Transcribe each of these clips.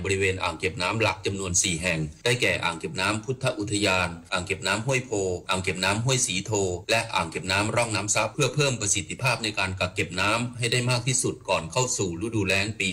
บริเวณอ่างเก็บน้ำหลักจำนวน4แห่งได้แก่อ่างเก็บน้ำพุทธอุทยานอ่างเก็บน้ำห้วยโพอ่างเก็บน้ำห้วยสีโทและอ่างเก็บน้ำร่องน้ำซับเพื่อเพิ่มประสิทธิภาพในการกักเก็บน้ำให้ได้มากที่สุดก่อนเข้าสู่ฤดูแล้งปี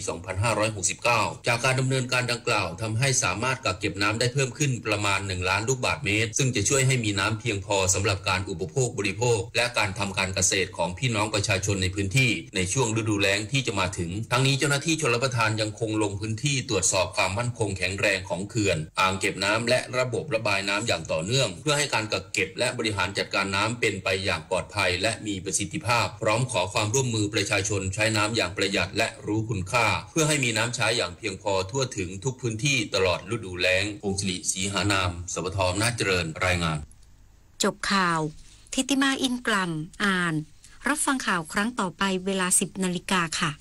2569 จากการดำเนินการดังกล่าวทำให้สามารถกักเก็บน้ำได้เพิ่มขึ้นประมาณ1ล้านลูกบาศก์เมตรซึ่งจะช่วยให้มีน้ำเพียงพอสำหรับการอุปโภคบริโภคและการทำการเกษตรของพี่น้องประชาชนในพื้นที่ในช่วงฤดูแล้งที่จะมาถึงทั้งนี้เจ้าหน้าที่ชลประทานยังคงลงพื้นที่ตรวจสอบความมั่นคงแข็งแรงของเขื่อนอ่างเก็บน้ำและระบบระบายน้ำอย่างต่อเนื่องเพื่อให้การกักเก็บและบริหารจัดการน้ำเป็นไปอย่างปลอดภัยและมีประสิทธิภาพพร้อมขอความร่วมมือประชาชนใช้น้ำอย่างประหยัดและรู้คุณค่าเพื่อให้มีน้ำใช้อย่างเพียงพอทั่วถึงทุกพื้นที่ตลอดฤดูแล้งพงศ์ศิริศรีหานามสปท.อำนาจเจริญรายงานจบข่าวทิติมาอินกลัมอ่านรับฟังข่าวครั้งต่อไปเวลา 10:00 น.ค่ะ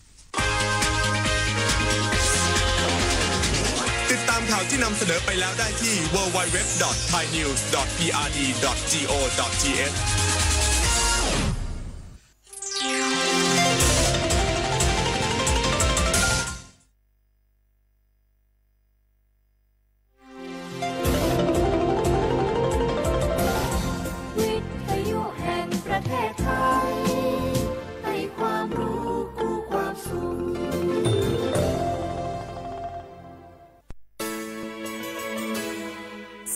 ติดตามข่าวที่นำเสนอไปแล้วได้ที่ www.thainews.prd.go.th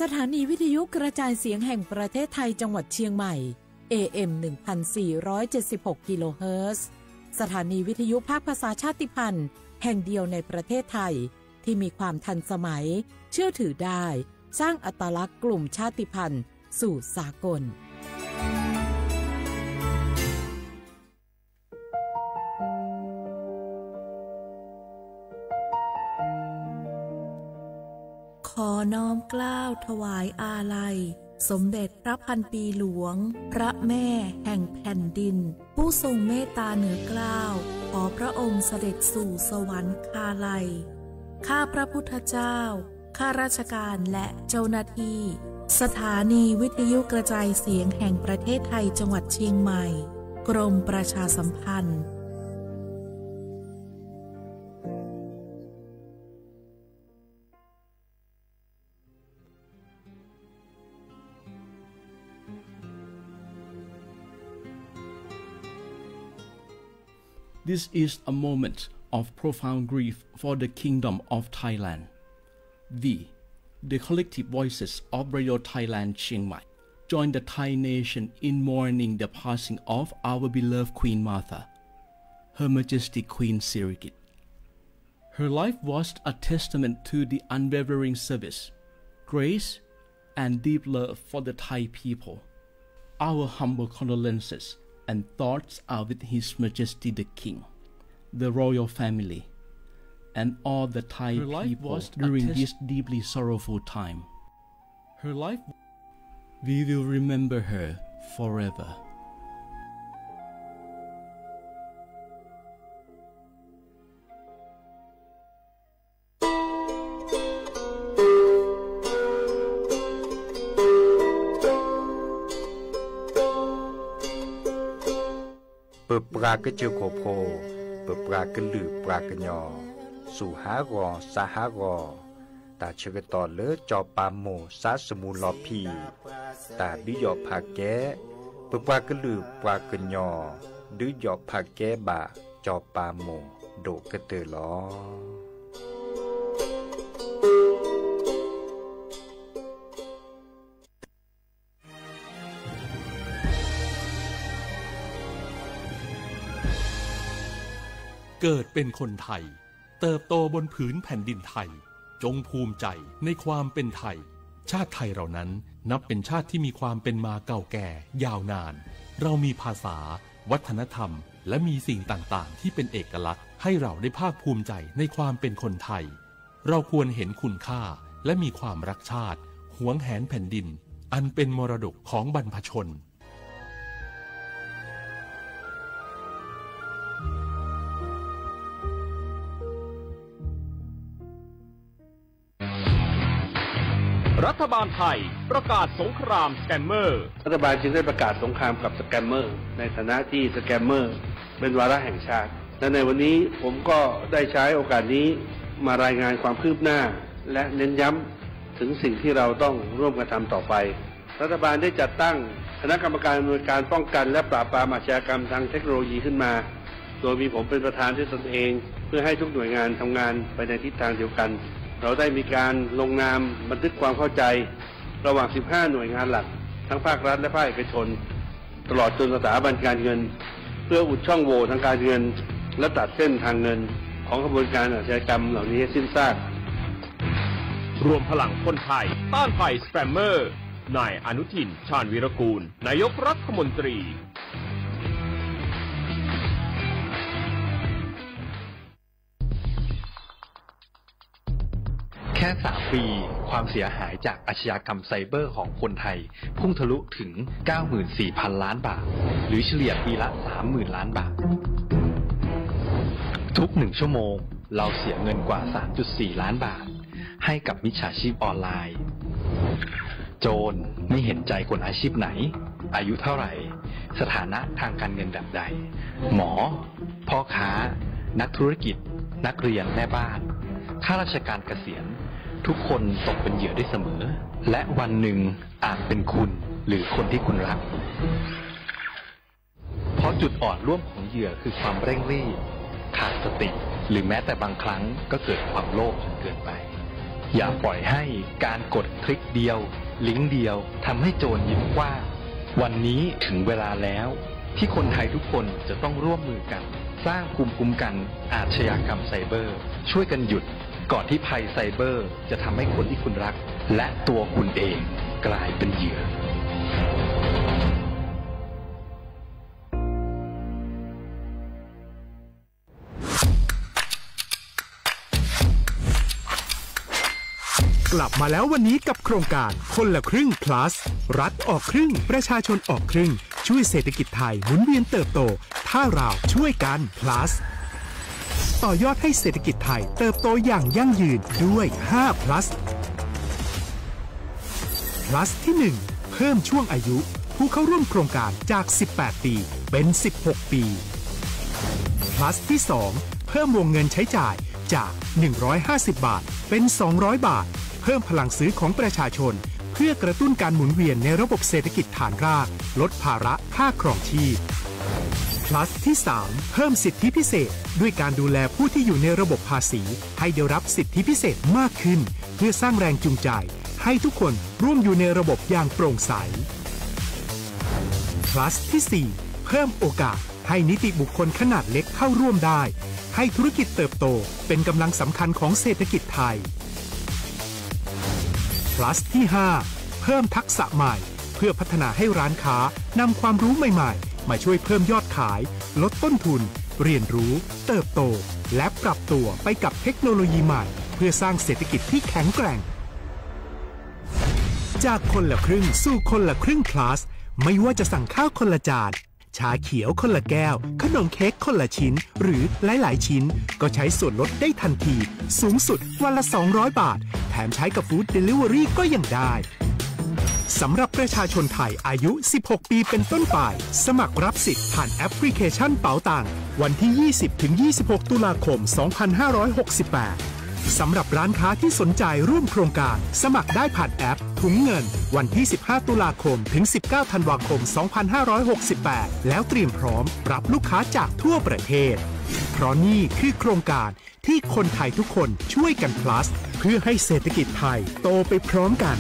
สถานีวิทยุกระจายเสียงแห่งประเทศไทยจังหวัดเชียงใหม่ AM 1476 กิโลเฮิรตซ์สถานีวิทยุภาคภาษาชาติพันธุ์แห่งเดียวในประเทศไทยที่มีความทันสมัยเชื่อถือได้สร้างอัตลักษณ์กลุ่มชาติพันธุ์สู่สากลขอน้อมเกล้าถวายอาลัยสมเด็จพระพันปีหลวงพระแม่แห่งแผ่นดินผู้ทรงเมตตาเหนือเกล้าขอพระองค์เสด็จสู่สวรรคาลัยข้าพระพุทธเจ้าข้าราชการและเจ้าหน้าที่สถานีวิทยุกระจายเสียงแห่งประเทศไทยจังหวัดเชียงใหม่กรมประชาสัมพันธ์This is a moment of profound grief for the Kingdom of Thailand. We, the collective voices of Radio Thailand Chiang Mai, join the Thai nation in mourning the passing of our beloved Queen Martha, Her Majesty Queen Sirikit. Her life was a testament to the unwavering service, grace, and deep love for the Thai people. Our humble condolences and thoughts are with His Majesty the King, the royal family, and all the Thai people during this deeply sorrowful time. Her life, we will remember her forever. Pra cái chiều khổ phô, pra cái lử pra cái nhỏ, su há gò sa há gò, ta chơi cái tò lỡ cho pa mồ sa smu lò phi, ta đứa dọ pha ké, pra cái lử pra cái nhỏ, đứa dọ pha ké bà cho pa mồ đổ cái từ lò.เกิดเป็นคนไทยเติบโตบนผืนแผ่นดินไทยจงภูมิใจในความเป็นไทยชาติไทยเรานั้นนับเป็นชาติที่มีความเป็นมาเก่าแก่ยาวนานเรามีภาษาวัฒนธรรมและมีสิ่งต่างๆที่เป็นเอกลักษณ์ให้เราได้ภาคภูมิใจในความเป็นคนไทยเราควรเห็นคุณค่าและมีความรักชาติหวงแหนแผ่นดินอันเป็นมรดกของบรรพชนรัฐบาลไทยประกาศสงครามสแกมเมอร์รัฐบาลจึงได้ประกาศสงครามกับสแกมเมอร์ในฐานะที่สแกมเมอร์เป็นวาระแห่งชาติและในวันนี้ผมก็ได้ใช้โอกาสนี้ มารายงานความคืบหน้าและเน้นย้ำถึงสิ่งที่เราต้องร่วมกันทำต่อไปรัฐบาลได้จัดตั้งคณะกรรมการอำนวยการป้องกันและปราบปรามอาชญากรรมทางเทคโนโลยีขึ้นมาโดยมีผมเป็นประธานด้วยตนเองเพื่อให้ทุกหน่วยงานทำงานไปในทิศทางเดียวกันเราได้มีการลงนามบันทึกความเข้าใจระหว่าง15หน่วยงานหลักทั้งภาครัฐและภาคเอกชนตลอดจนสถาบันการเงินเพื่ออุดช่องโหว่ทางการเงินและตัดเส้นทางเงินของกระบวนการอาชญากรรมเหล่านี้ให้สิ้นซากรวมพลังคนไทยต้านภัยสแปมเมอร์นายอนุทินชาญวีรกูลนายกรัฐมนตรีแค่3 ปีความเสียหายจากอาชญากรรมไซเบอร์ของคนไทยพุ่งทะลุถึง 94,000 ล้านบาทหรือเฉลี่ยปีละ 30,000 ล้านบาททุก1ชั่วโมงเราเสียเงินกว่า 3.4 ล้านบาทให้กับมิจฉาชีพออนไลน์โจรไม่เห็นใจคนอาชีพไหนอายุเท่าไหร่สถานะทางการเงินแบบใดหมอพ่อค้านักธุรกิจนักเรียนแม่บ้านข้าราชการเกษียณทุกคนตกเป็นเหยื่อได้เสมอและวันหนึ่งอาจเป็นคุณหรือคนที่คุณรักเพราะจุดอ่อนร่วมของเหยื่อคือความเร่งรีบขาดสติหรือแม้แต่บางครั้งก็เกิดความโลภจนเกินไปอย่าปล่อยให้การกดคลิกเดียวลิงก์เดียวทำให้โจรยิ้มกว้างวันนี้ถึงเวลาแล้วที่คนไทยทุกคนจะต้องร่วมมือกันสร้างภูมิคุ้มกันอาชญากรรมไซเบอร์ช่วยกันหยุดก่อนที่ภัยไซเบอร์จะทำให้คนที่คุณรักและตัวคุณเองกลายเป็นเหยื่อกลับมาแล้ววันนี้กับโครงการคนละครึ่ง plus รัฐออกครึ่งประชาชนออกครึ่งช่วยเศรษฐกิจไทยหมุนเวียนเติบโตถ้าเราช่วยกัน plus ต่อยอดให้เศรษฐกิจไทยเติบโตอย่างยั่งยืนด้วย5 plus plus ที่ 1 เพิ่มช่วงอายุผู้เข้าร่วมโครงการจาก18 ปีเป็น16 ปี plus ที่ 2 เพิ่มวงเงินใช้จ่ายจาก150 บาทเป็น200 บาทเพิ่มพลังซื้อของประชาชนเพื่อกระตุ้นการหมุนเวียนในระบบเศรษฐกิจฐานรากลดภาระค่าครองชีพ plus ที่ 3 เพิ่มสิทธิพิเศษด้วยการดูแลผู้ที่อยู่ในระบบภาษีให้ได้รับสิทธิพิเศษมากขึ้นเพื่อสร้างแรงจูงใจให้ทุกคนร่วมอยู่ในระบบอย่างโปร่งใส plus ที่ 4 เพิ่มโอกาสให้นิติบุคคลขนาดเล็กเข้าร่วมได้ให้ธุรกิจเติบโตเป็นกำลังสำคัญของเศรษฐกิจไทย plus ที่ 5 เพิ่มทักษะใหม่เพื่อพัฒนาให้ร้านค้านำความรู้ใหม่ๆมาช่วยเพิ่มยอดขายลดต้นทุนเรียนรู้เติบโตและปรับตัวไปกับเทคโนโลยีใหม่เพื่อสร้างเศรษฐกิจที่แข็งแกร่งจากคนละครึ่งสู่คนละครึ่ง plus ไม่ว่าจะสั่งข้าวคนละจานชาเขียวคนละแก้วขนมเค้กคนละชิ้นหรือหลายๆชิ้นก็ใช้ส่วนลดได้ทันทีสูงสุดวันละ200 บาทแถมใช้กับฟู้ดเดลิเวอรี่ก็ยังได้สำหรับประชาชนไทยอายุ 16 ปีเป็นต้นไปสมัครรับสิทธิ์ผ่านแอปพลิเคชันเป๋าตังวันที่ 20-26 ตุลาคม 2568 สำหรับร้านค้าที่สนใจร่วมโครงการสมัครได้ผ่านแอปถุงเงินวันที่ 15 ตุลาคมถึง 19 ธันวาคม 2568 แล้วเตรียมพร้อมรับลูกค้าจากทั่วประเทศเพราะนี่คือโครงการที่คนไทยทุกคนช่วยกัน plus เพื่อให้เศรษฐกิจไทยโตไปพร้อมกัน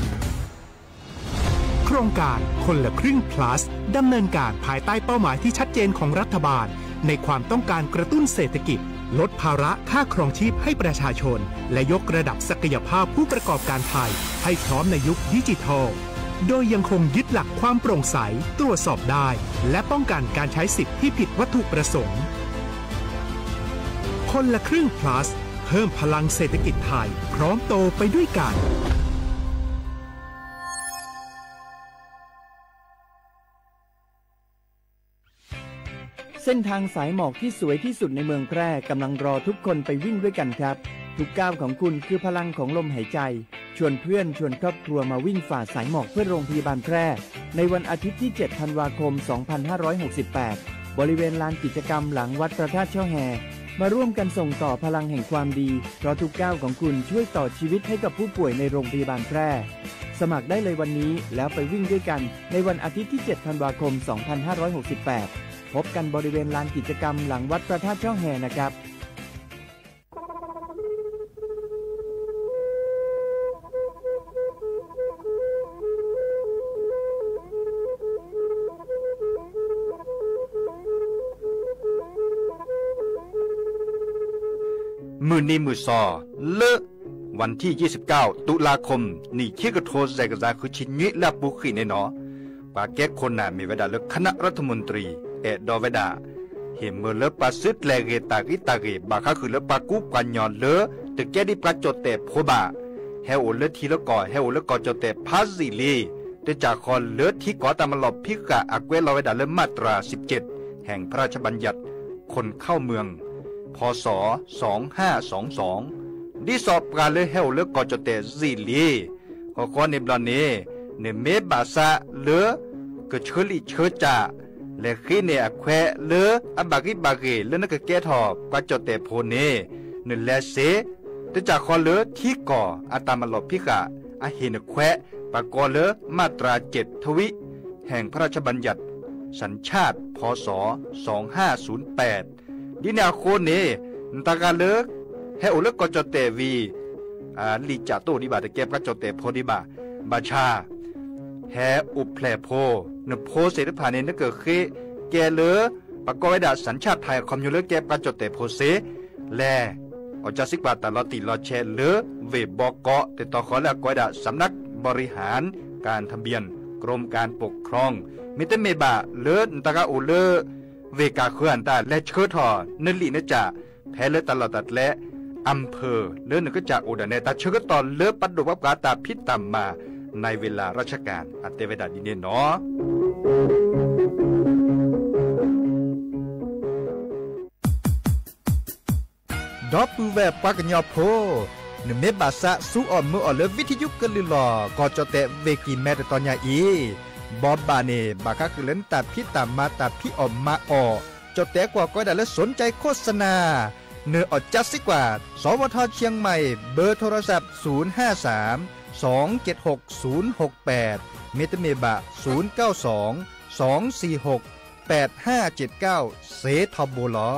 โครงการคนละครึ่ง plus ดำเนินการภายใต้เป้าหมายที่ชัดเจนของรัฐบาลในความต้องการกระตุ้นเศรษฐกิจลดภาระค่าครองชีพให้ประชาชนและยกระดับศักยภาพผู้ประกอบการไทยให้พร้อมในยุคดิจิทัลโดยยังคงยึดหลักความโปร่งใสตรวจสอบได้และป้องกันการใช้สิทธิ์ที่ผิดวัตถุประสงค์คนละครึ่ง plus เพิ่มพลังเศรษฐกิจไทยพร้อมโตไปด้วยกันเส้นทางสายหมอกที่สวยที่สุดในเมืองแพร่กำลังรอทุกคนไปวิ่งด้วยกันครับทุกก้าวของคุณคือพลังของลมหายใจชวนเพื่อนชวนครอบครัวมาวิ่งฝ่าสายหมอกเพื่อโรงพยาบาลแพร่ในวันอาทิตย์ที่ 7 ธันวาคม 2568 บริเวณลานกิจกรรมหลังวัดพระธาตุช่อแฮ มาร่วมกันส่งต่อพลังแห่งความดีเพราะทุกก้าวของคุณช่วยต่อชีวิตให้กับผู้ป่วยในโรงพยาบาลแพร่สมัครได้เลยวันนี้แล้วไปวิ่งด้วยกันในวันอาทิตย์ที่7ธันวาคม2568พบกันบริเวณลานกิจกรรมหลังวัดพระธาตุช่องแฮนะครับมือนี้มือซอเลอะวันที่29ตุลาคมนี่คิดกระโทษใส่กระจาคือชิ้นนี้และบุคคลในเนาะปาแก้คนน่ะมีเวลาเลือกคณะรัฐมนตรีดอเวดาเห็นเมื่อเลือกปาซึดแลเกตากิตาเกบาคาคือเลือกปากุปกันยอนเลอะแต่แก้ดิปราจดแต่โพบาเฮโอเลือกทีละก่อเฮโอเลือกก่อจดแต่พาซิลีแต่จากคอนเลือกที่ก่อตามหลบพิกะอักเวลอเวดาเลือกมาตรา17แห่งพระราชบัญญัติคนเข้าเมืองพ.ศ. 2522ดิสอบการเลยเฮาเลือกก่อจดแต่ซิลีขอในบลานเนในเมบาซาเลือกเชลิเชจ่าและขี้เนอแควเลืออบากิบาเกเลือนักแก่ทอบกว่าจดแต่โพเนนึแลเซแต่จากคอเลือที่ก่ออาตามลบพิกะอาเฮนแควปากอเลือมาตรา7ทวิแห่งพระราชบัญญัติสัญชาติพ.ศ. 2508ดินาโคเนนตากาเลิกให้โอเลิกก็จดเตวีลิจาโตดิบาตะเก็บก็จดเตโพดิบาบาชาแฮอุแพลโพนโพเสรพาเนนเกิดเคแกเลือปากไว้ดาสัญชาติไทยคอมยูเลิกเก็บก็จดเตโพเสแลอจาสิกบาตลอติลอแชเลือเวบอกเกาะแต่ต่อขอแล้วก็ได้สำนักบริหารการทะเบียนกรมการปกครองมิเตเมบาเลือตากาโอเลือเวกาเคลื่อนตาและเชิดทอนลีนจ่าแพ้เลือตลอดตัดและอำเภอเลือนก็จะโอดาเนตาเชิดตอนเลือปัดดุวับกาตาพิษตามมาในเวลาราชการอัตเตเวดาดินเนเนาะดอปูแวปากญอโพนเมบาซะสู้อ่อนมืออ่อนเลวิทยุกลือหลอก็จะเตเวกีแมตตอนยาอีบอบบาเนบาคาคือเล่นตาพิตามมาตาพิออมมาออจดแต่กว่าก็ได้และสนใจโฆษณาเนื้ออดจัดสิกว่าสวทเชียงใหม่เบอร์โทรศัพท์053-276-068เมตเมบะ092-246-8579เซทอโบลอ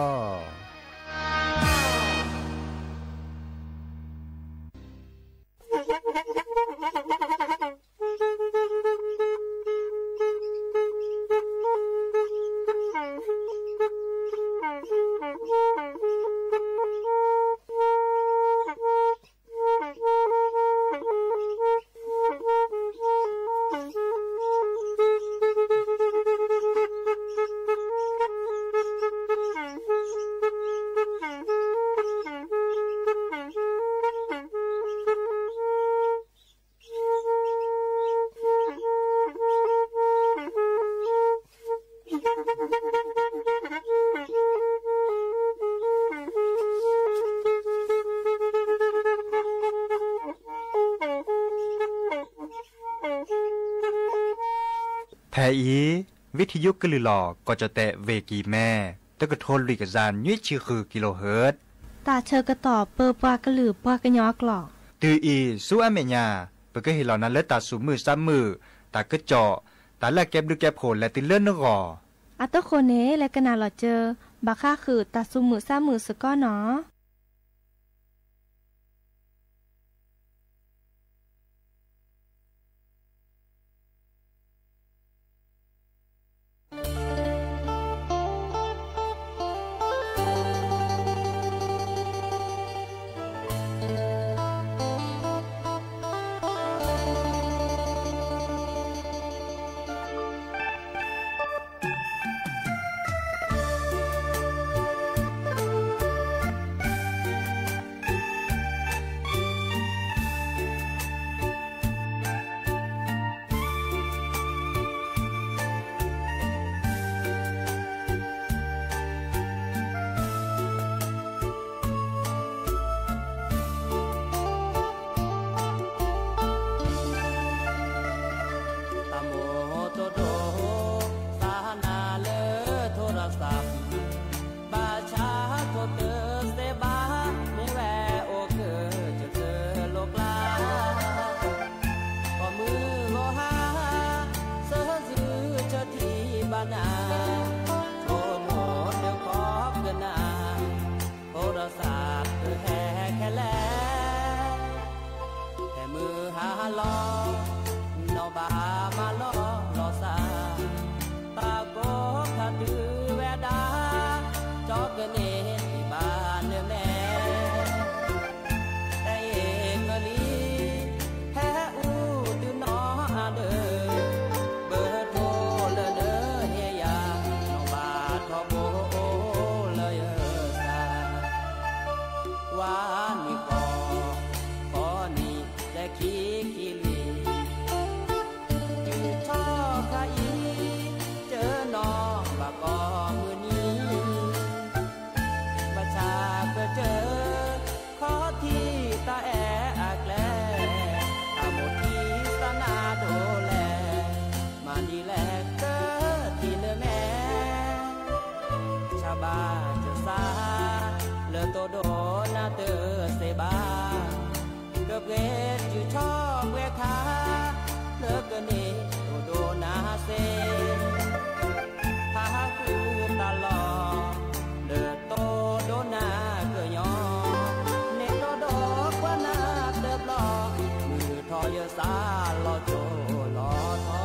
แพอีวิทยุกลือหลอก็จะแตะเวกีแม่ตะกะโทนลิกจานยุ้ยชื่อคือกิโลเฮิรตซ์ตาเชอกระตอบเปอปากระหลือปากระยอกหลอกตืออีสู้อเมญาเปก็เห็นเหล่านั้นและตาสูมือซ้ำมือตากระเจาะตาแลกแก็บดูแก็บโผล่และติเลื่อนนกออัตโคเนและกนาหลอเจอบาค่าคือตาสูมือซ้ำมือสก้อเนาะ เซพาคือตลอดเดือโตโดนาเกยอเนโตดอกว่านาเดือบลอมือทอยสาลอโจลอทอ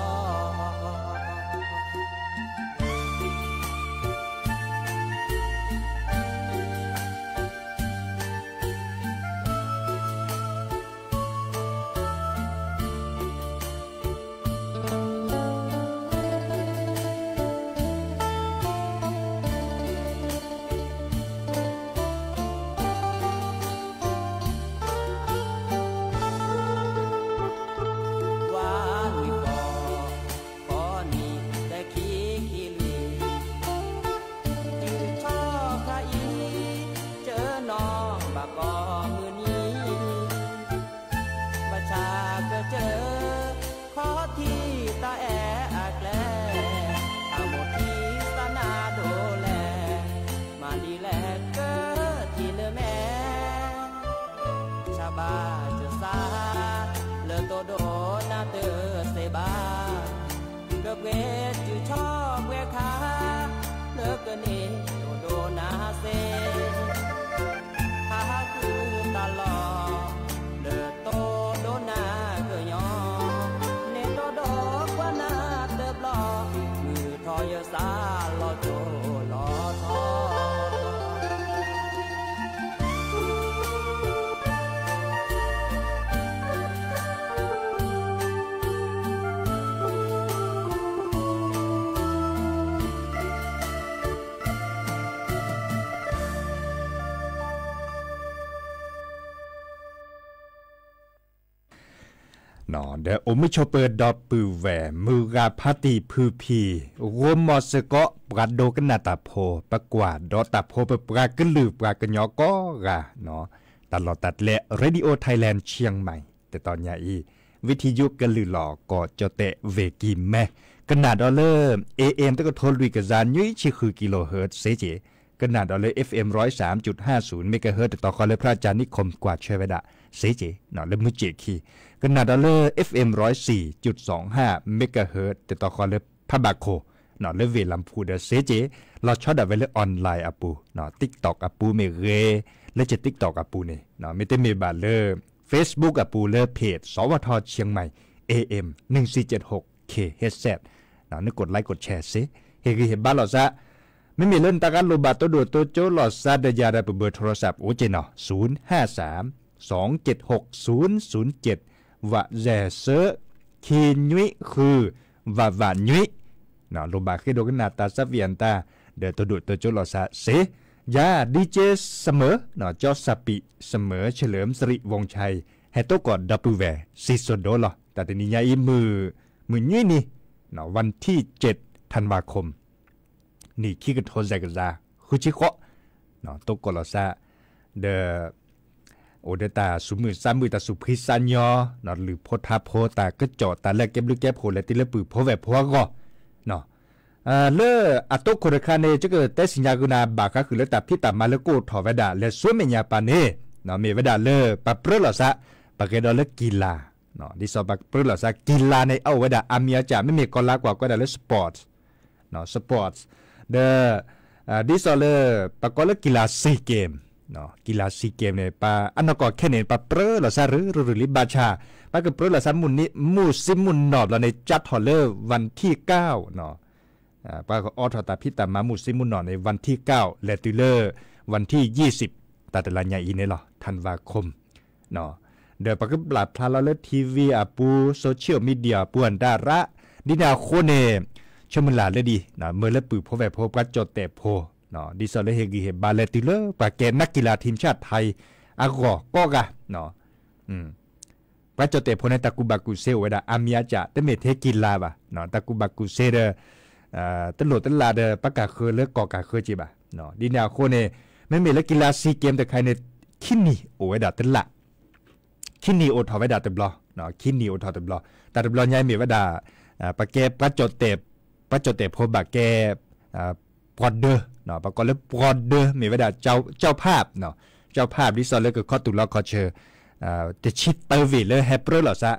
เวจือชอบเวคาเลิกกันนี่โดนาเซพาคือตลอดเดือโตโดนาเกยอเนโตดอกว่านาเติบลอมือทอยสาลอโจลอทอเดอมิชเปิดดอปือแหวมือกาพาติพือพีรวมมอสเกาะปราดโดกันนาตาโพประกวาดดอตาโพเปปรากลือปรากญอก็กะเนาะตลอดตัดและเรดิโอไทยแลนด์เชียงใหม่แต่ตอนใหญ่วิทยุกันลือหลอก็จะเตะเวกิมแม่ขนาดดอลเลอร์ AM ตะก็โทรลุยกะจานยุ้ยชิคือกิโลเฮิรตซ์เซเจขนาดดอลเลอร์ FM 103.50 เมกะเฮิรตซ์ต่อคอเลยพระอาจารย์นิคมกวาดช่วยไว้ดะเซเจเนาะแล้วมือเจคีขนาดดอลเลอร์ FM 104.25 เมกะเฮิรตซ์ต่อคอเลยพระบาโคเนาะแล้วเวลำพูเดเซเจเราชอบดับไว้เลยออนไลน์อะปูเนาะ TikTok อะปูเมเรและจะ TikTok อะปูนี่เนาะไม่ได้มีบาเลอร์ Facebook อะปูเลอร์เพจสวทเชียงใหม่ AM 1476 KHZ เนาะนึกกดไลค์กดแชร์ซิเฮคือเห็นบ้านเราซะไม่มีเล่นตะกันโลบาตัวดูตัวโจหลอดซาเดียาได้เบอร์โทรศัพท์โอเจเนาะ053-276-007วะแจเซคีนุยคือวะวะนุยเนาะโลบาคือโดกันนาตาซาเวียนตาเดอตัวดูตัวโจหลอดซาเซยาดีเจเสมอเนาะจอสปิเสมอเฉลิมสิริวงชัยให้ตัวก่อนดับเบิลแวซิโซโดลแต่ตอนนี้ยาอีมือนี้นี่เนาะวันที่7ธันวาคมนี่ขี้กระโทนใจกันซาคือชิโคเนาะตัวก่อนเราซาเดอโอเดตาสุมือซ้ำมือตาสุพิสัญญาเนาะหรือโพธาโพตาก็จอดตาแลกเก็บลึกแก้โพและติเลปือโพแวโพก็เนาะเลออัตโตโคเรคาเนจะเกิดแต่สิญญากุนาบาคะคือเลตับพี่ตับมาเลโกถอเวดาและสวนเมียปาเนเนาะเมเวดาเลอปะเปรลอซะปะเกดอเลกีฬาเนาะดิซอปะเปรลอซะกีฬาในเอาเวดาอามีอาจาไม่มีกอลากว่าก็ได้เลสปอร์ตเนาะสปอร์ตเดอดิซอเลปะกอเลกีฬาซีเกมเนาะกีฬาซีเกมเนี่ยปะอันนก็แค่เนปะเปรลอซะหรือลิบาชาปะก็เปรลอซะมุนนี้มูซิมุนนอบแล้วในจัดฮอลเลอร์วันที่9เนาะปากออทตาพิตามามุซิมุนนอนในวันที่9และติเลอร์วันที่20ตัดละใหญ่อีนี่หรอธันวาคมเนาะเดี๋ยวปากก็ปราบพลาเลทีวีอาปูโซเชียลมีเดียป่วนดาระดินาโคเนชมลาเลยดีเนาะเมื่อละปือพบแบบพบกัดจดแต่โพเนาะดิซอเลเฮกิเฮบาเลติเลอร์ปากแกนักกีฬาทีมชาติไทยอากก็กะเนาะกัดจดแต่โพในตะกุบากุเซเวดาอามีอาจะแต่เมเทกีฬาบะเนาะตะกุบากุเซเดตลอดตลาดปากกาเคยเลิกก่อกาเคยจีบะเนาะดินาโคเนไม่มีเล่นกีฬาซีเกมแต่ใครในคินนี่โอเวดาตละคินนี่โอทอเวดาตบลอเนาะคินนี่โอทอตบลอแต่ตบลอใหญ่มีเวดาปากแกปัจจเตพพบากแกปอดเดอเนาะปากก็เลยปอดเดอมีเวดาเจ้าภาพเนาะเจ้าภาพดิซอลเลยก็ข้อตุลาคอเชอร์แต่ชิตเตอร์วีเลยแฮปเปอร์หรอซะ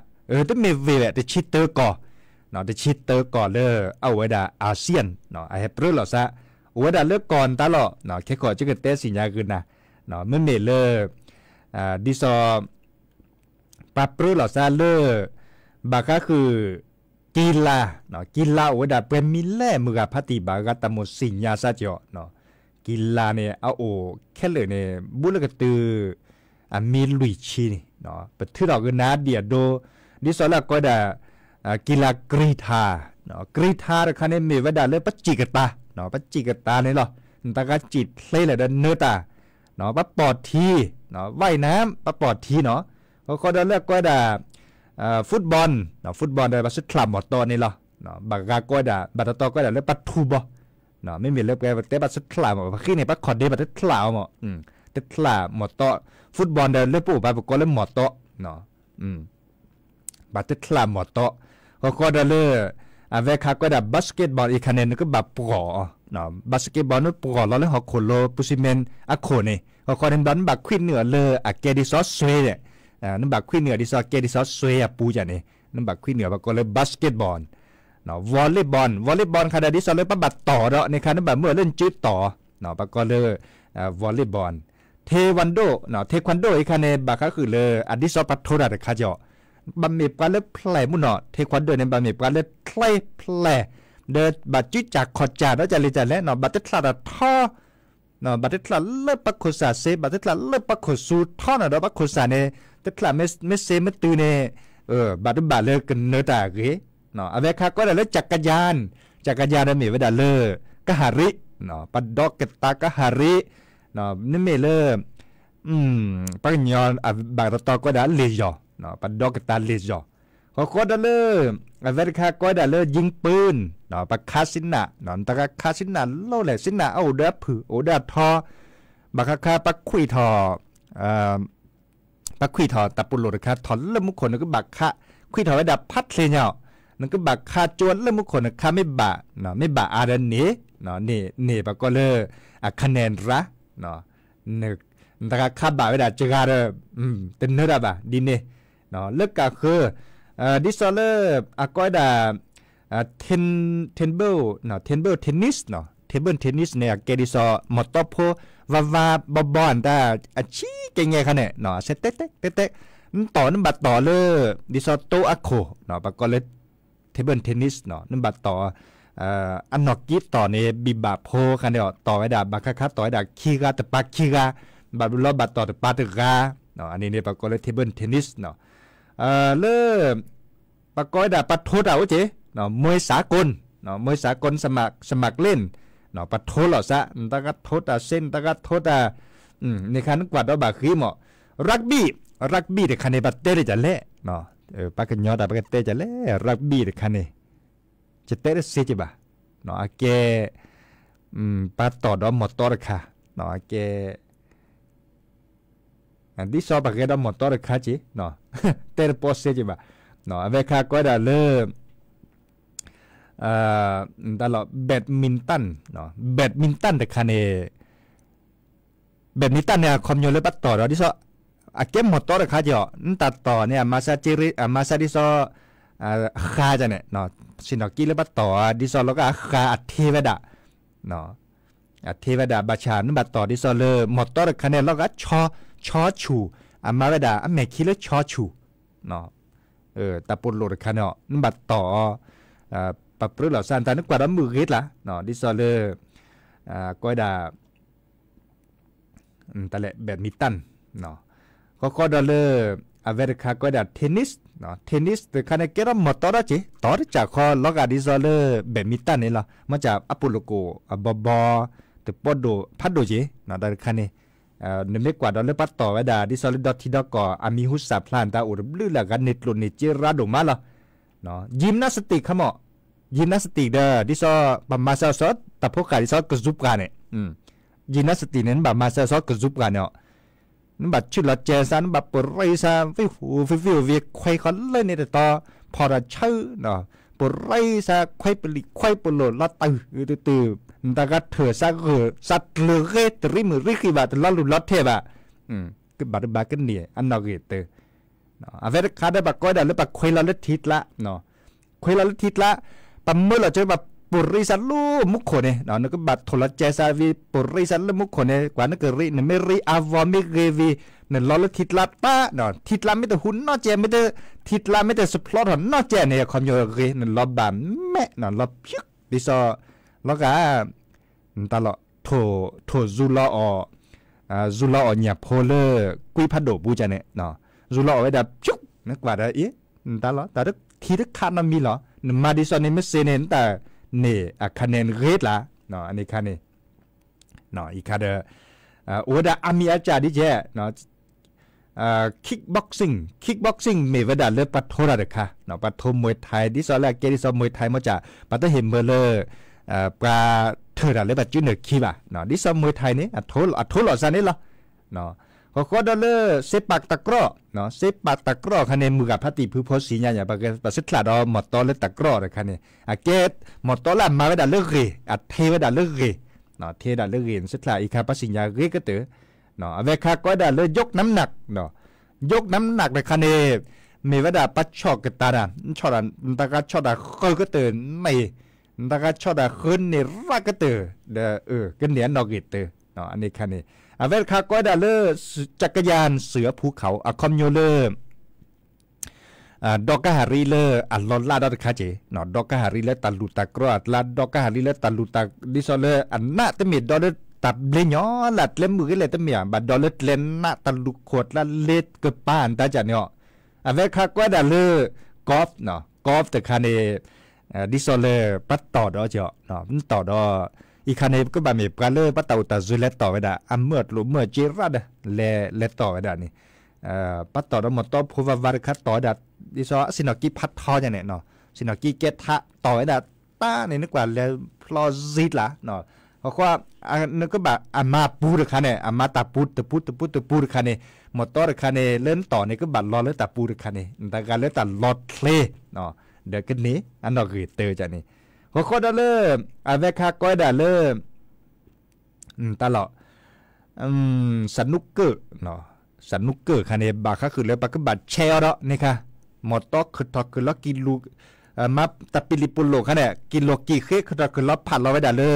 แต่มีเวแต่ชิตเตอร์ก่อ เนาะจะชิดเตอร์ก่อนเลยเอาไว้ด่าอาเซียนเนาะไอ้เปรื้อหรอซะไว้ด่าเลิกก่อนตาหรอเนาะแค่ขอจะเกิดเตะสิญญาขึ้นนะเนาะไม่เมเลดิซอปะปรื้อหรอซะเลบาก็คือกีฬาเนาะกีฬาไว้ด่าเป็นมิเล่มือกับพัติบากตามดสิญญาซะจ่อเนาะกีฬาเนี่ยเอาโอแค่เลยเนี่ยบุลกตือมีลุยชีนี่เนาะไปถือดอกกันนะเดียโดดิสอละก็ได้กีฬากรีธาเนาะกรีธาคันนี้มีไว้ได้เลยปัจจิกตาเนาะปัจจิกตาเนี่ยหรอตะกะจิตเลยแหละเดินเนื้อตาเนาะปัปอดทีเนาะว่ายน้ำปัปอดทีเนาะก็ได้เลือกก็ได้ฟุตบอลเนาะฟุตบอลได้ปัสสุดคลำหมดตัวนี่หรอเนาะบากาก็ได้บัตรโตก็ได้เลือกปัตทูบเนาะไม่มีเลือกแต่ปัสสุดคลำหมดขี้เนี่ยปักคอดเดบัตรคลำหมดแต่คลำหมดตัวฟุตบอลได้เลือกปุ๊บปักก็เลือกหมดตัวเนาะบัตรคลำหมดตัวก็ได้เลือกเวคาก็ได้บาสเกตบอลอีกคะแนนก็แบบปลอเนาะบาสเกตบอลนั่นปลอแล้วหอกโคโลปุซิเมนอะโคนี่ก็ได้ดันบักควินเหนือเลยอะเกดิซอสเซเนี่ยนั่นบักควินเหนือดิซอเกดิซอสเซอะปูจันนี่นั่นบักควินเหนือก็เลยบาสเกตบอลเนาะวอลเลย์บอลคาดาดิซอเลยปะบัดต่อเนาะในคันนั้นแบบเมื่อเล่นจืดต่อเนาะก็เลยวอลเลย์บอลเทควันโดเนาะเทควันโดอีกคะแนนบักก็คือเลยอดิซอปัตโทระคาจอบะมีปลาเล็บแผลมุนเนาะเทควันโดในบะมีปลาเล็บแผลเดินบัดจุจากขอดจ่าแล้วจะเลยจะแล้วเนาะบัดตลาดท่อเนาะบัดตลาดเลิศปักโคสาเซบัดตลาดเลิศปักโคสูท่อเนาะบักโคสาเนี่ยตลาดไม่เซไม่ตื่นเนี่ยบัดเลยกันเนื้อตาเกเนาะเอาไว้ค่ะก็ได้เลยจักรยานได้มีไว้ได้เลยกะหาริเนาะปัดดอกเกตากะหาริเนาะนี่มีเลยปัญญาบางตอก็ได้เลยจ่อเนาะปัดดอกเกตาเลยจ่อก็ได้เลยอเมริกาก็ได้เลยยิงปืนเนาะปากคาสินะเนาะตะกะคาสินะโลแหละสินะเอาเด้อผือโอเด้อทอบักคาปักคุยทอปักคุยทอตะปุโลดค่ะถอนเริ่มมุขคนก็บักคาคุยทอไว้ดับพัดเลยเนาะนั่นก็บักคาจวนเริ่มมุขคนคาไม่บะเนาะไม่บะอาดันนี้เนาะนี่ปะก็เลยคะแนนระเนาะนึกตะกะคาบะไว้ดับเจอกันเต็มเนื้อดับอ่ะดีเนี่ยเนาะเลิกก็คือดิสอเลอร์ก็ได้เทนเบิลเนาะเทนเบิลเทนนิสเนาะเทนเบิลเทนนิสเนี่ยเกดิซอมอตโตโพวาบอนได้ชี้เก่งไงคะเนี่ยเนาะเซเตต่อนั่นบัดต่อเลยดิซอโตอะโคเนาะปะก็เลยเทนเบิลเทนนิสเนาะนั่นบัดต่ออันนอกกีต่อในบิบาโพคันเดียวต่อไว้ดาบักคัต่อไว้ดาคีกาตะปาคีกาบัดรอบัดต่อตะปาตะกาเนาะอันนี้เนี่ยปะก็เลยเทนเบิลเทนนิสเนาะเลิกปะก้อยดาปัดโทษเอาเจ๊เนาะมวยสากลเนาะมวยสากลสมัครเล่นเนาะปัดโทษหรอซะตะกัดโทษเส้นตะกัดโทษในคันกวาดดอกบาคีหมอรักบี้แต่คันในบัดเตะจะเละเนาะปะกันยอดปะกันเตะจะเละรักบี้แต่คันในจะเตะเสียจิบะเนาะแกปัดต่อดอกหมดต่อราคาเนาะแกดิสอปากเกดมอตอร์คาจิเนาะเตอร์โพสเซจิบะเนาะเวคาก็ได้เลยตลอดแบดมินตันเนาะแบดมินตันแต่คันเอแบดมินตันเนี่ยคอมโยเลยปัดต่อเราดิสอเกมมอตอร์คาจิอ๋อตัดต่อเนี่ยมาซาดิสอคาจะเนี่ยเนาะชินอกิเลยปัดต่อดิสอแล้วก็คาอัดเทวดาเนาะอัดเทวดาบาชานั่นปัดต่อดิสอเลยมอตอร์คันเนแล้วก็ชอชูมาเวดาแม่คิดแล้วชอชูเนาะตะปุโลดคันเนาะนั่นบัดต่อปะปรื้อเหล่าซานตานึกกว่ามือเฮ็ดล่ะเนาะดิซอเลอร์ก็ได้ตะแหละแบดมินตันเนาะก็ดอเลอร์อเมริกาก็ได้เทนนิสเนาะเทนนิสแต่คันเกรมอตอร์จิต่อจากคอลอกาดิซอเลอร์แบดมินตันนี่ล่ะมาจากอโปโลโกบแต่ปอดโดพัดโดจิเนาะดาคันนี้นึกไม่กว่าดอลเลปัดต่อไว้ดาดิซอลิดอที่ดอกก่ออามิฮุสซาพลานตาอุรบลือละกันเนตลุนเนจิราโดมาละเนาะยิมนาสติกขมอยิมนาสติกเด้อดิซอปมาซาซอตะพกกาดิซอกระซุบกันเนี่ยยิมนาสติกนั้นแบบมาซาซอกระซุบกันเนาะนั่นแบบชุดละเจสันแบบปไรซาฟิวเวียควายเขาเล่นในแต่ต่อพอเราชื่อเนาะปไรซาควายปลิควายปลดละตื่นตากัดเถอสักสัตเลือดตริมือริกิบะตลอดลุลอดเทบะก็บาดบากันเนี่ยอันนอกเตอร์เนาะอเวรคาได้บักก้อยได้แล้วบักควายละเล็ดทิศละเนาะ คุยละทิศละปั๊มเมื่อเราเจอแบบปุริสันลูมุขคนเนี่ยเนาะนึกบัดโทรเจสาวีปุริสันลูมุขคนเนี่ยกว่านึกริเนี่ยไม่ริอาวอมิเกวีเนี่ยล้อละทิศละป้าเนาะทิศละไม่แต่หุ่นนอเจไม่แต่ทิศละไม่แต่สปลอตหอนนอเจเนี่ยคอมโยเกเนี่ยล้อบามแม่เนาะล้อพิกดิซอล้อกะตลอดโถจูล้อจูล้อเนี่ยโพเลอร์กุยพัดโดบูจันเนี่ยเนาะจูล้อไว้ดับชุกนึกว่าได้อีตลอดแต่ทีนึกขาดมันมีเหรอมาดิซอนี่ไม่เซเนนแต่เนี่ยคะแนนเรทละเนาะอันนี้คะแนนเนาะอีกคะแนนโอ้ดาอามีอาจารย์ดิเจเนาะคิกบ็อกซิ่งมีเวลาเลือกปัทโทระเด็กค่ะเนาะปัทโทมวยไทยดิซอแรกเกดิซอมวยไทยมาจากปัทเห็นเบอร์เลอร์ปลาเธอระเลือกปัจจุบันคีบะเนาะดิซอมวยไทยนี่อัทโทหล่อซานี่เหรอเนาะก็ดอลเลอร์เซปักตะกร้อเนาะเซปักตะกร้อคะแนนมือกับพัติผู้โพสีญาอย่างประสิทธิ์หลาดอหมดตอเลตะกร้อเลยคะแนนเกตหมดตอละมาเวลาเลือกเรเทเวลาเลือกเรเนาะเทเวลาเลือกเรสิทธิ์หลาอีกค่ะปัสสิญญาเรก็เตอเนาะเวคาก็ได้เลยยกน้ำหนักเนาะยกน้ำหนักเลยคะแนนมีเวลาปัดช็อกกันตาด่ะช็อตตะการช็อตอะเคยก็เตอไม่ตะการช็อตอะคืนนี่รักก็เตอเด้อก็เนียนนอกเตอเนาะอันนี้คะแนนเวลคาก็ได้เลยจักรยานเสือภูเขาคอมโยเลอร์ดอกกะหารีเลอร์ลอนลาดอคาเจเนาะดอกกะหารีเลอร์ตัลูตากรอดลาดอกกะหารีเลอร์ตัลูตาดิซอเลอร์น่าตะมีดอลเลอร์ตับเลญอลัดเล่มมือเลยตะมีบัดดอลเลอร์เลนน่าตัลูขวดละเลดกะป้านตาจันเนาะเวลคาก็ได้เลยกอล์ฟเนาะกอล์ฟแต่คาเนดิซอเลอร์ปัดต่อดอเจาะเนาะมันต่อดออีกคันนี้ก็แบบมีปลาเล่ปัตตาอุตาซุเลตต่อไว้ได้เมื่อเจรัดเลต่อไว้ได้นี่ปัตตาเราหมดต่อพูดว่าวาริคัตต่อได้ดิซอสินอกี้พัดทออย่างเนี้ยเนาะสินอกี้เกตทะต่อไว้ได้ต้าเนี่ยนึกว่าแล้วพลอซิดละเนาะเพราะว่านึกก็แบบมาปูดคันเนี่ยมาตาปูดคันเนี่ยหมดต่อคันเนี่ยเล่นต่อเนี่ยก็บัดรอเล่นตาปูดคันเนี่ยแต่การเล่นตาลอดเพลเนาะเดี๋ยวกันนี้อันนั้นคือเตอร์จ้ะนี่ก็ได้เริ่มเวคาก็ได้เริ่มตลอดสนุกเกอร์เนาะสนุกเกอร์คันนี้บาค่ะคือเลยปากก็บัดแชร์แล้วนี่ค่ะหมดต่อคือต่อคือล็อกกิโลมาตัดปิลิปุโลคันเนี่ยกิโลกี่เคคือต่อคือล็อกผัดเราไว้ได้เลย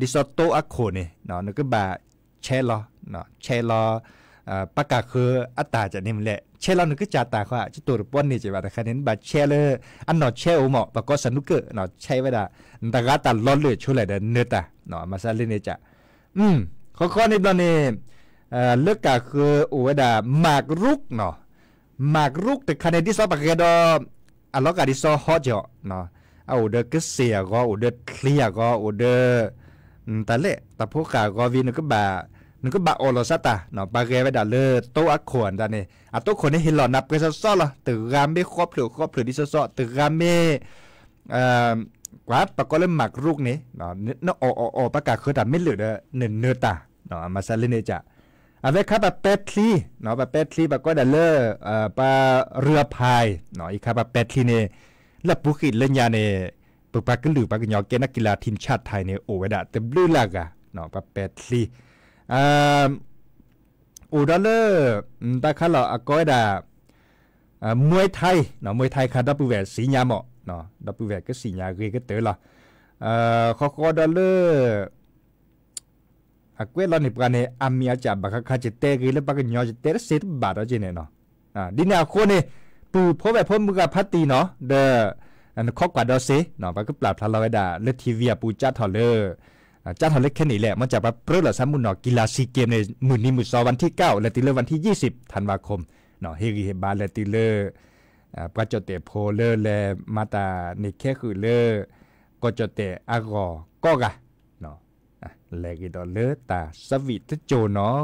ดิซอโตอะโคเนี่ยเนาะนึกก็บัดแชร์แล้วเนาะแชร์แล้วปากกาคืออัตตาจะนี่มันแหละเช่เรานึกก็จ่าตาเขาจะตัวป้อนนี่จะว่าแต่คะแนนบัดแช่เลยอันนอแช่อุโมะปะก็สนุกเกอร์นอใช้ไว้ได้แต่ก็ตัดล้อเลือดช่วยเลยเดินเนื้อตาเนาะมาซาลินเนี่ยจะข้อนี้ตอนนี้เลือกก็คืออุไว้ได้หมากรุกเนาะหมากรุกแต่คะแนนที่สอบปากกาดอันล็อกที่สอบฮอตเจาะเนาะเอาเดือก็เสียก็อุเดือเคลียก็อุเดือแต่เละแต่พวกกาก็วินก็บาโอโลซาตาเนาะบาเกไว้ดาเลอโตอะขวนตานี่อะโตคนนี้เห็นหลอนับก็ซอละตึกรามไม่ครบหรือดิซอตึกรามไม่กว่าปะก็เริ่มหมักลูกนี้เนาะเนาะอประกาศคือแต่ไม่เหลือเนื้อตาเนาะมาซาลิเนจะเอาไว้ครับแบบเป็ดทีเนาะแบบเป็ดทีปะก็ดาเลอปะเรือพายเนาะอีกครับแบบเป็ดทีเนี่ยแล้วปุกิเล่นยาเนี่ยปุปะก็หรือปะก็ยอเกนักกีฬาทีมชาติไทยเนี่ยโอ้ไว้ดาเต็มลื่นลากะเนาะแบบเป็ดทีอุดาเลอร์ตาข้าเราก็ได้มวยไทยเนาะมวยไทยค่ะดับเบิลแหวนสีญาหมอเนาะดับเบิลแหวนก็สีญาเกก็เตอละข้อดาเลอร์เกวลานิปกันเนี่ยอามีอาจารย์บักข้าจะเตะกีแล้วบักยอจะเตะเสร็จบาดเอาจริงเนาะดินคนเนี่ยปูพบแบบพบมือกับพัตตีเนาะเด้อข้อกว่าดอเซเนาะบักก็ปราบพลาเราไว้ด่าเลทีวีปูจัดทอเลอร์จ้าทอเล็กแค่นี้แหละมันจะมาเปรี้ยวหล่อซ้ำมุนเนาะกีฬาซีเกมในมือนี้มือ2วันที่9และตีเลอร์วันที่20ธันวาคมเนาะเฮริเฮบาและตีเลอร์ปะจเตโพเลอร์และมาตาในแค่คือเลอร์ก็จเตอากอก็กะเนาะแลกิดอเลอร์ตาสวิตโจเนาะ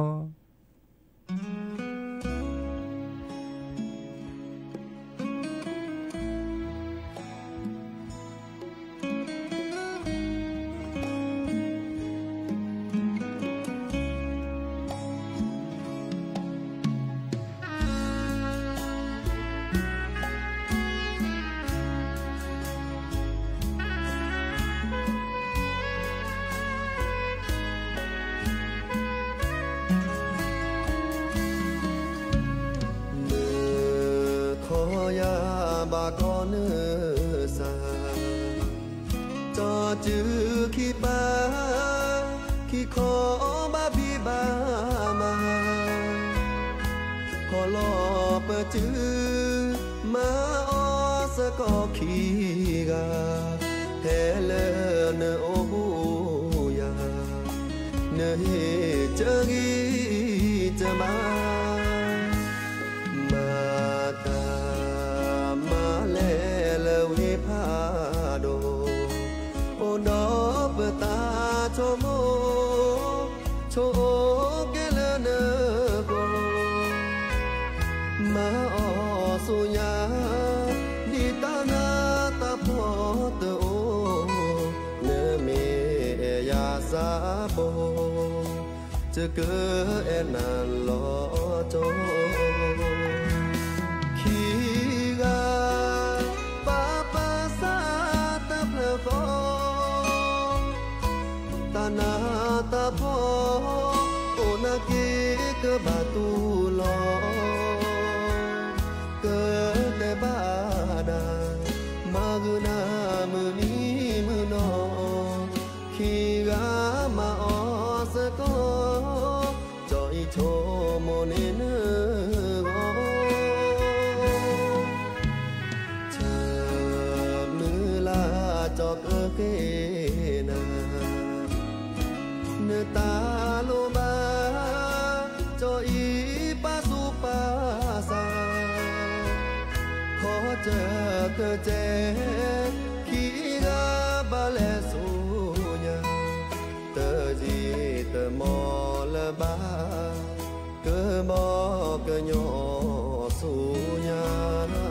บากอน าจอจือขี้ป้าขี้ขอบาบีบามาพอลอเปิดจือมาออสก็ขี้กาเฮเลเนโอหูยาเนเฮเจอกีจะมาตามาเลเลวิพาโดโอดอเปตาโชโมโชเกเลเนโกมาออสุญาดิตานาตาพอเตโอเนเมยาซาโบจะเกิดนันลอโจขีกาปาปาซาตาเพลโกตานาตาพอโอนาเกกบาตูลอเกิดแต่บาดามากุนามือนี้มือนอขีกามาออสก็จอยโชโมเนเนโกเธอมือลาจอกเกนาเนตาโลบาจอยปาสุปาสาขอเจอเธอเจขีกาบาเลสุญาเตอจีเตอมอละบาเกอบอกเกญอสุญานา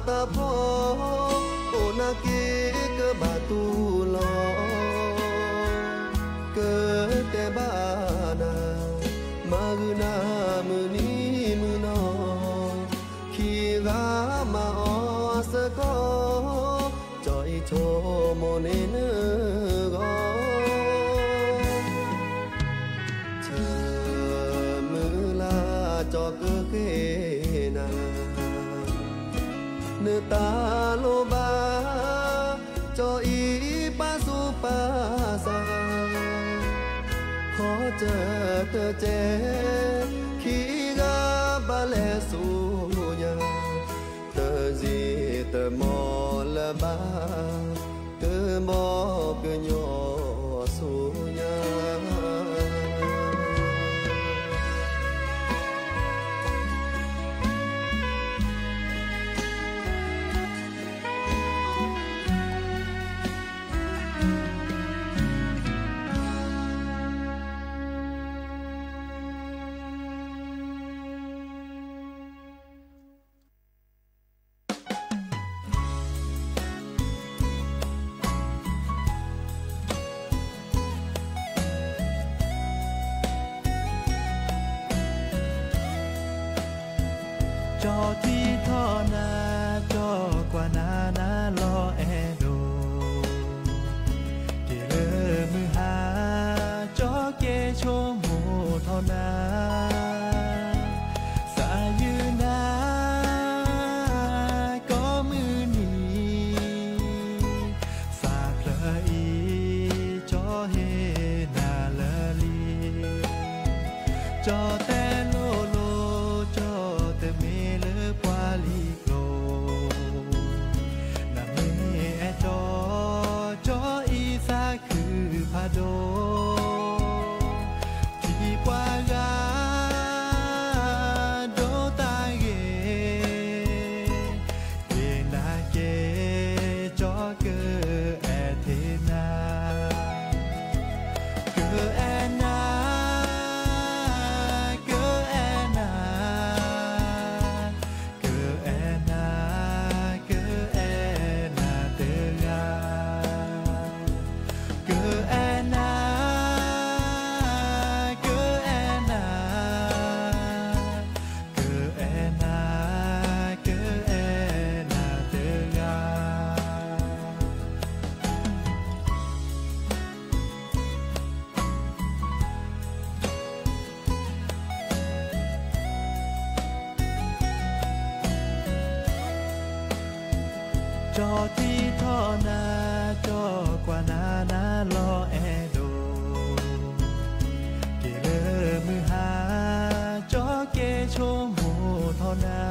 ตาพอโอนาเกกบาตูลอเกิดแต่บานามากุนามือนี้มือนอขีกามาออสก็จอยโชโมเนเนโกเธอมือลาจอกเกนาเนตาโลบาจออีปาสุปาสาขอเจอเธอเจขีกาบาเลสุญาเตอจีเตอมอละบาเกอบอกเกญอสุญาจอที่ท่อนาจอกว่านานาลอแอโดเกเลอมือหาจอเกโชโมเท่านาสายืนาก็มือนี้ฝากเลยจอเฮนาละลีจอแต่โลโลจอแต่เมเลปวาลีโกนาเมจอจออีสาคือพาโดที่กว่ากา จอที่ท่อนาจอกว่านานาลอแอโดเกเลอมือหาจอเกโชโมท่อนา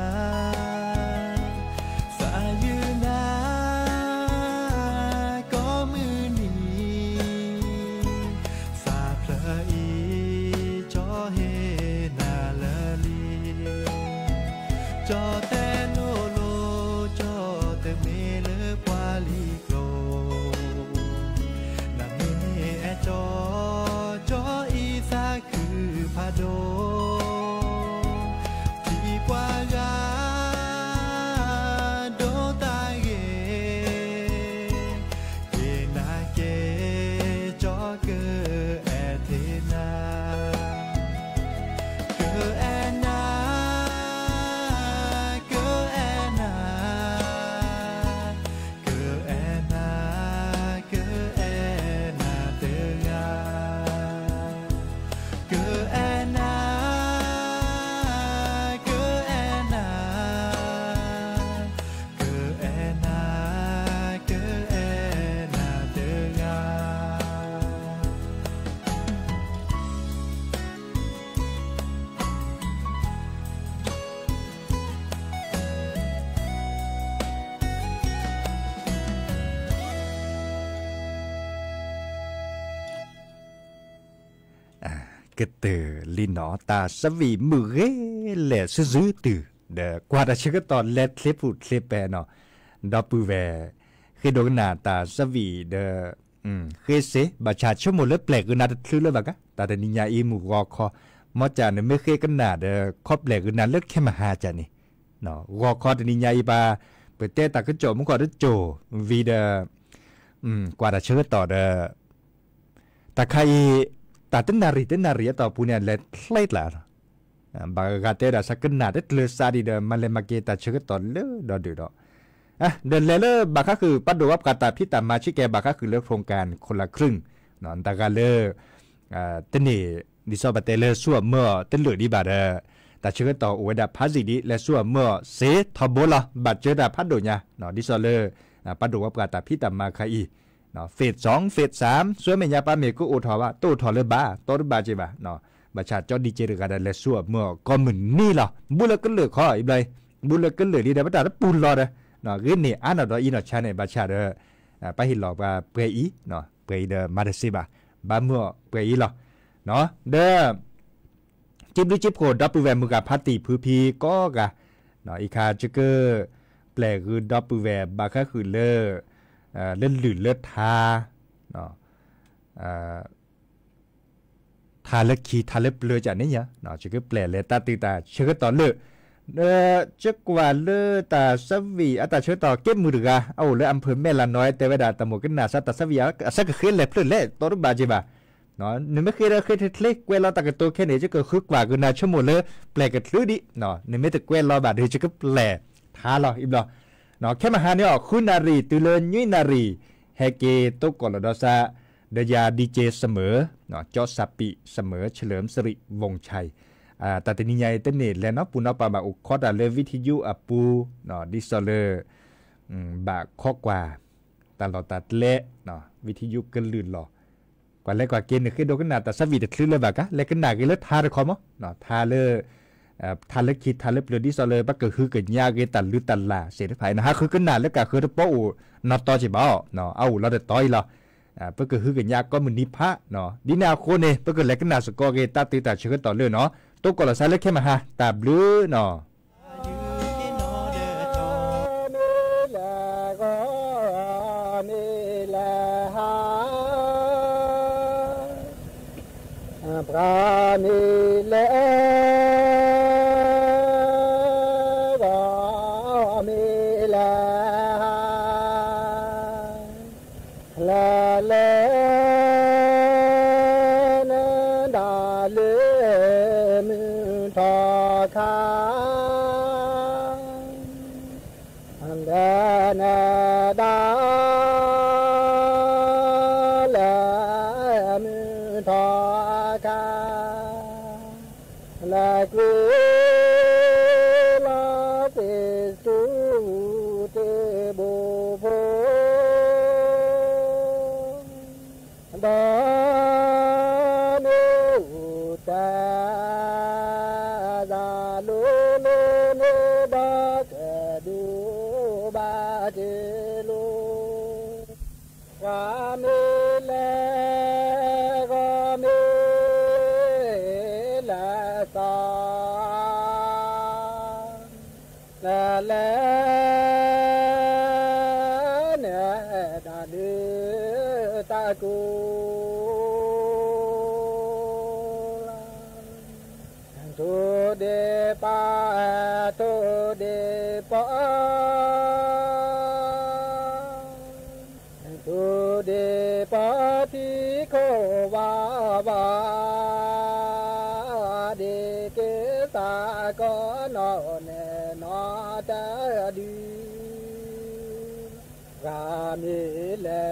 สายืนาก็มือนี้สาเพลอีจอเฮนาเลลีจอแต่โนโลจอแต่เมเลปวาลีโกลนาเมแอจอจออีสาคือพาโดที่กว่ากาโดตาเกเกนาเกจอเกแอเทนาเกแอนากเตอลินอตาสวีมือเร่แหล่ซื้อตือเดกว่าจะเชื่อตอนเล็ดคลิปพูดคลิปแปเนาะดอปูแวคือโดนหน้าตาสวีเดคือเสบัชาชั่วโมงเล็บแปลกคือนาคือเลยบักะตาเดนิยาอีหมูรอคอมอจาเนี่ยไม่เคยกันหน้าเดครอบแปลกคือนาเล็กแค่มาหาจานี่เนาะรอคอเดนิยาอีบาเปิดเตตาก็โจมันก็ได้โจวีเดกว่าจะเชื่อต่อเดตาใครตาเต้นนารีต่อปูเนี่ยเล็ดไล่ละบางกาเตดาสักหนาเด็ดเลือดซาดีเดมันเลยมาเกตาเชื่อต่อเลือดดูดเดินเลอบักก็คือปัดดูวับกาตาพิตามาชิแกบักก็คือเลือกโครงการคนละครึ่งนอนตากาเลอเต้นนี่ดิซอบัตเตเลสั่วเมื่อเต้นเหลือดีบาดแต่เชื่อต่ออวยดาพัสิดีและสั่วเมื่อเสทอโบลาบัดเจอดาพัดดูเนี่ยนอนดิซอเลปัดดูวับกาตาพิตามาคาอีเนาะเฟส2เฟส3ส่วนแม่ยาปาเมก็โอทอว่าโตทอเลบาโตรบาจิบาเนาะบัชาจอดีเจรกาดาเลซัวเมื่อก็เหมือนนี่ล่ะบุลก็เหลือขออีกเลยบุลก็เหลือดีได้บ่ตาปูนรอเด้เนาะคือนี่อันดออีเนาะชาเนี่ยบัชาเด้อไปหิลอกว่าเปรอีเนาะเปรเดมาเดซิบาบาเมื่อเปรอีล่ะเนาะเด้อจิบดูจิบโคดับเบิลแวมือกับพัตติพื้พีก็กะเนาะอีคาจิเกอร์แปลคือดับเบิลแวบาก็คือเลอเล่นหลื่นเลือดทาเนาะทาเล็กขีทาเล็บเลือจากนี้เนี่ยเนาะจะก็แปลเลยตาตีตาเชื่อต่อเลือจะกว่าเลือตาสวีอัตาเชื่อต่อเก็บมือถือเอาเลยอำเภอแม่ละน้อยแต่เวลาตะหมกกันหนาสัตสวีสักเคลื่อนเลยเพื่อนเล่ตัวรูปบาจีบะเนาะนึกไม่เคยเล็กเวลาตะกตัวแค่นี้จะเกิดคึกกว่ากันนาชั่วโมงเลยแปลกันลื้อดิเนาะนึกไม่แต่เวลาบาดเดียวจะก็แปลทาหรออีบหรอเนาะแค่มาหาเนี่ยคุณนารีตุเลนยุยนารีเฮเกตุกกอลดอซาเดียดีเจเสมอเนาะจอสับปีเสมอเฉลิมสิริวงชัยแต่ตนิยายเตเนตแล้วเนาะปูนปามาอุคอดาเลวิทยุอปูเนาะดิซอเลบาข้อกว่าตลอดตัดเละเนาะวิทยุกันลื่นหลอกว่าเล็กกว่าเกณฑ์คือโดกันหนาแต่สวีแต่คลื่นเลยบากะเล็กกันหนากินแล้วทาเลยคอมเนาะทาเลยทาเล็กคิดทาเล็บเลือดิซอเลยบักก็คือเกิดยาเกตันลือตันลาเสียไปนะฮะคือกันหนาแล้วก็คือตะโป้นอตอจิบ่เนาะเอาเราได้ต่อยเราเพื่อคือกันยาก็มันนิพะเนาะดินาโคเนเพื่อเล็กกันหนาสกอเกตาตีตาเชื่อต่อเลยเนาะตัวก่อนเราใช้เล็กแค่มาฮะตาบลือเนาะพระนิเลก็มีแลละเลนดาเลมือทอคาอันเดนดาเลมือทอ nê ba kê du ba chê lu ga mê lê ga mê lê sa lê lê nê đà lê ta cô tu de pa tu de pa tu de pa ti ko va de ke ta ko no ne no ta di ga mi le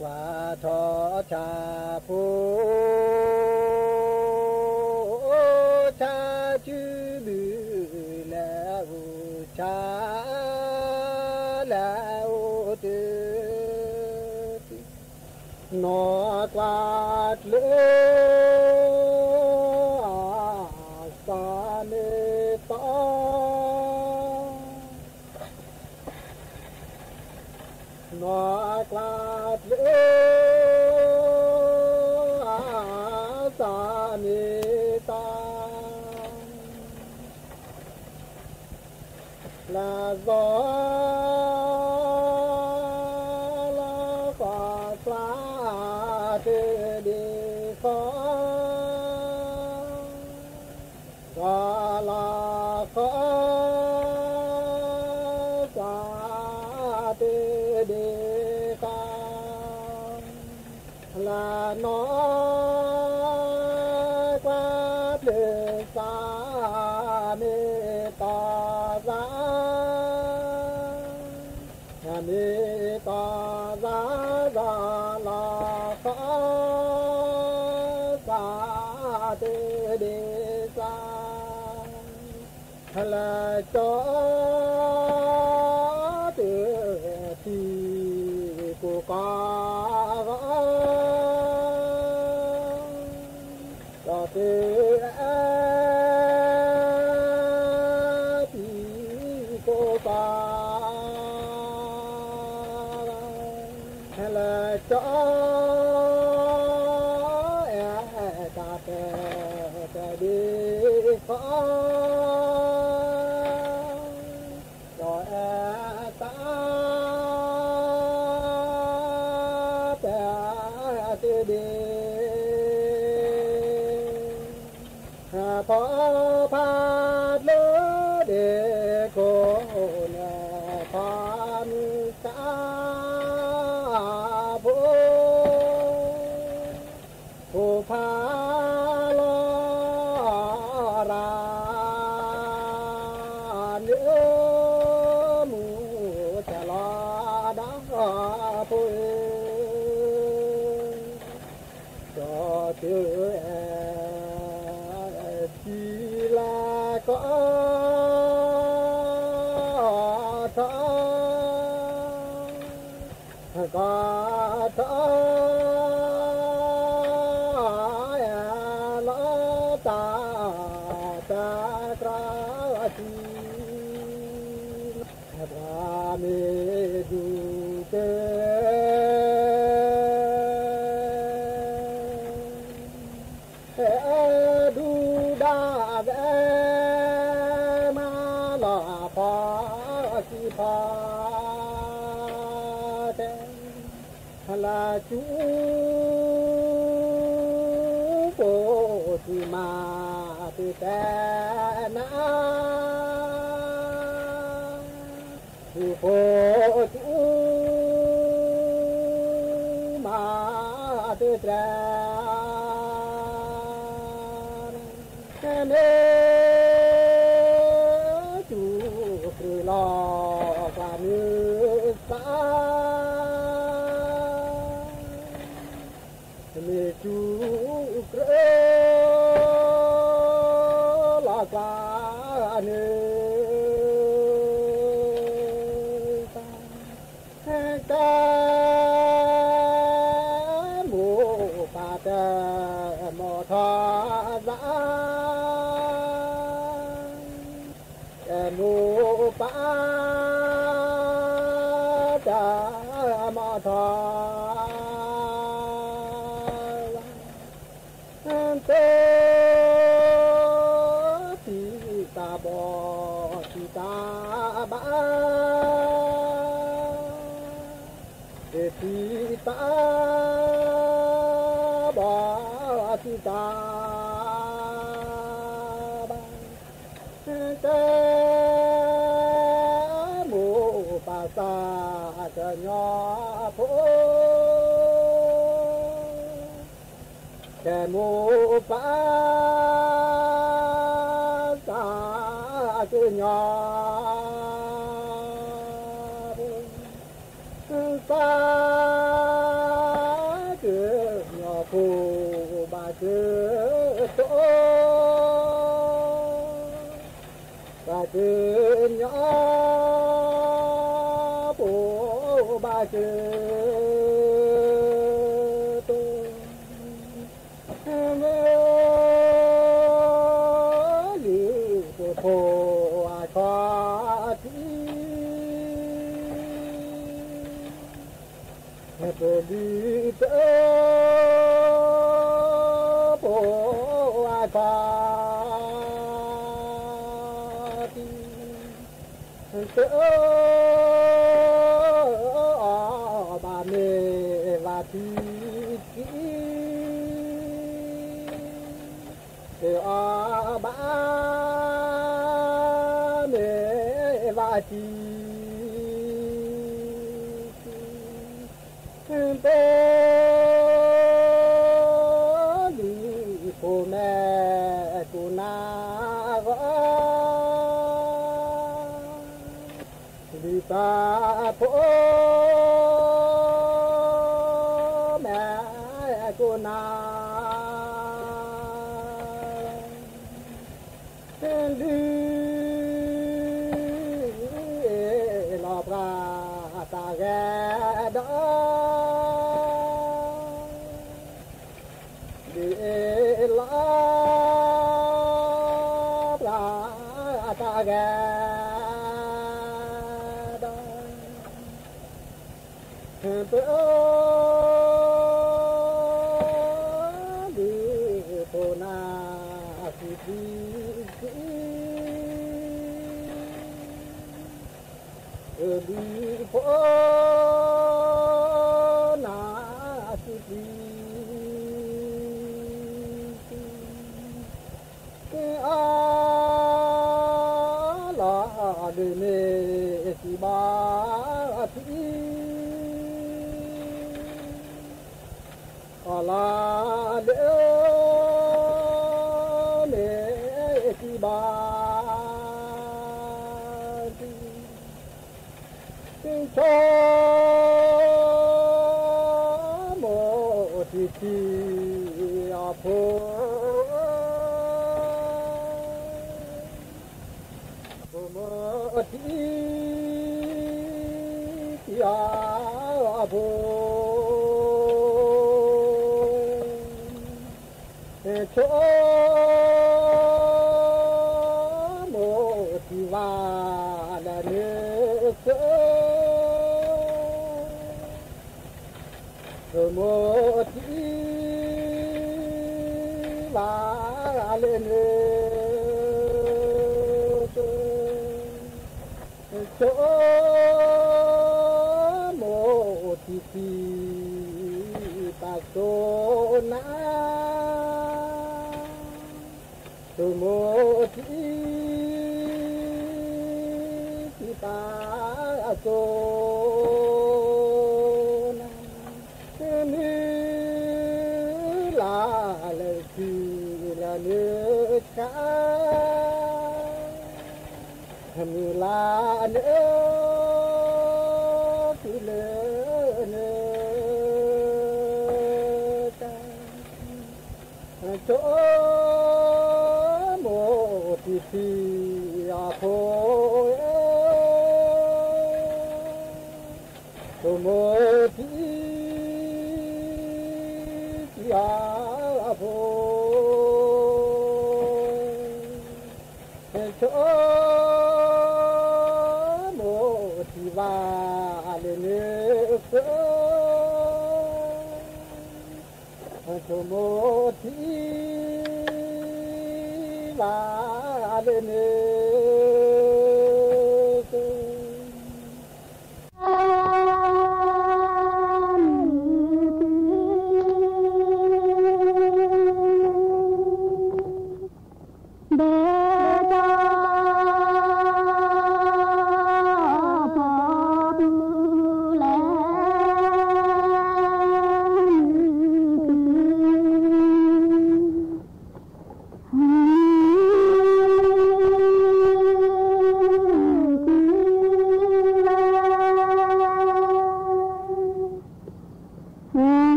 qua thọ cha phu cha chư bự la u cha la u tư nó quạt lửa sa mê to nó quạt lửa sa mê to là gió là quả xóa từ đi khó gió là khó xóa từ đi khó là nó quát lửa xa mê tỏ ra mê tỏ ra là khó xa từ đi xa là cho từ thì của con cho từ thì của con là cho ta ta đi khó rồi ta ta đi phó phát lỡ để cô nhà phan cả vô cô pha lo ra nhớ mù chả lo đã vui cho tiếng chỉ là có lo ta ra chi ra mê du tê du đa vẽ ma la pha chi pha là chú cô thì mà từ té na ผู้โพจูมาเตือนเนจูครูลอกว่ามือสาเนจูครูลอกว่าเนื้อทอดานมูปาจามอทอเตติตาบอติตาบาเตติตาบอติตาบาเตมูปาสาจะยอโพแกมูปาสาจะยอสาจะยอโพบาเจโตบาเจยอโพบาเจโตเมลิโพอาคาทีเปลิเตโพอาคาทีเตบาเมวาทีกีเตบาเมวาทีเตลิโพแม่กุณากลิตาโพแม่กุณาลิลอปราตาแกดลิลาปราตาแกเปลิโพนาสิทิลิโพนาสิทิอาลาเดเมสิบาทิอาลาเดเมสิบาทิโชโมทิทิอาโพโมทิอาโพโชโมทิวาลาเนเสโมทิวาลาเนโชโมทิทิปัสโสนาโมทิทิปา โซนามือลาเลยคือละเนื้อชามือลาเนื้อคือเนื้อโจโมติสีอาโคโจโมติสีอาโคโจโมติวาเลเนโกโมทีวาเลเน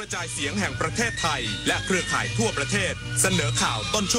กระจายเสียงแห่งประเทศไทยและเครือข่ายทั่วประเทศเสนอข่าวต้นชั่ว